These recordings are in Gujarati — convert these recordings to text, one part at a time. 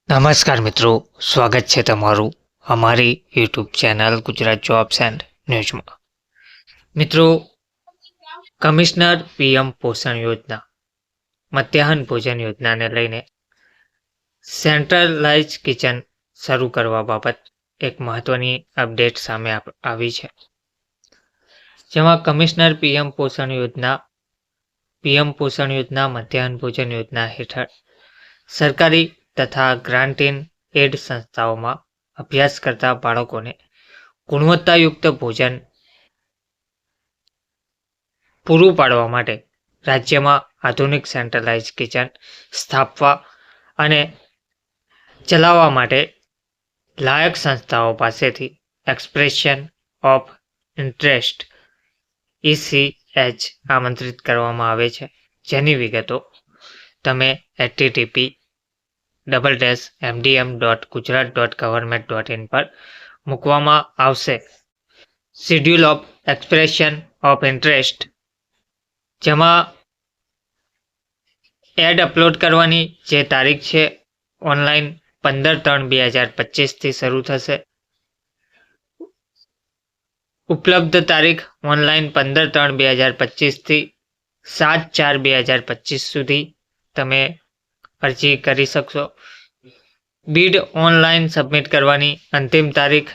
નમસ્કાર મિત્રો, સ્વાગત છે તમારું અમારી YouTube channel Gujarat jobs and ન્યૂઝમાં. મિત્રો, કમિશનર પીએમ પોષણ યોજના મધ્યાહન ભોજન યોજનાને લઈને સેન્ટ્રલાઇઝ કિચન શરૂ કરવા બાબત એક મહત્વની અપડેટ સામે આવી છે, જેમાં કમિશનર પીએમ પોષણ યોજના મધ્યાહન ભોજન યોજના હેઠળ સરકારી તથા ગ્રાન્ટ ઇન એડ સંસ્થાઓમાં અભ્યાસ કરતા બાળકોને ગુણવત્તાયુક્ત ભોજન પૂરું પાડવા માટે રાજ્યમાં આધુનિક સેન્ટ્રલાઇઝ કિચન સ્થાપવા અને ચલાવવા માટે લાયક સંસ્થાઓ પાસેથી એક્સપ્રેશન ઓફ ઇન્ટરેસ્ટ ECH આમંત્રિત કરવામાં આવે છે, જેની વિગતો તમે http://mdm.gujarat.government.in પર મૂકવામાં આવશે. Schedule of expression of interest, જેમાં એડ અપલોડ કરવાની જે તારીખ છે ઓનલાઈન 15/3/2025 શરૂ થશે. ઉપલબ્ધ તારીખ ઓનલાઈન 15/3/2025 7/4/2025 સુધી તમે અરજી કરી શકશો. બીડ ઓનલાઈન સબમિટ કરવાની અંતિમ તારીખ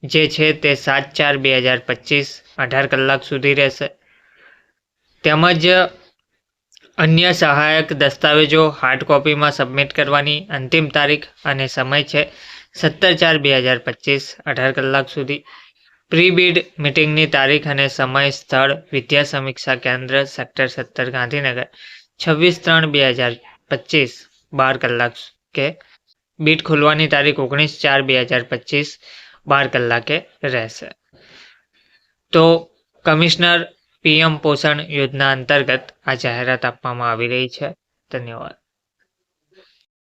જે છે તે 7/4/2025 18 કલાક સુધી રહેશે. તેમજ અન્ય સહાયક દસ્તાવેજો હાર્ડ કોપીમાં સબમિટ કરવાની અંતિમ તારીખ અને સમય છે 17/4/2025 18 કલાક સુધી. પ્રી બીડ મિટિંગની તારીખ અને સમય સ્થળ વિદ્યા સમીક્ષા કેન્દ્ર સેક્ટર 17 ગાંધીનગર 26/3/2025 12 કલાકે. બીડ ખોલવાની તારીખ 19/4/2025 12 કલાકે રહેશે. તો કમિશનર પીએમ પોષણ યોજના અંતર્ગત આ જાહેરાત આપવામાં આવી રહી છે. ધન્યવાદ.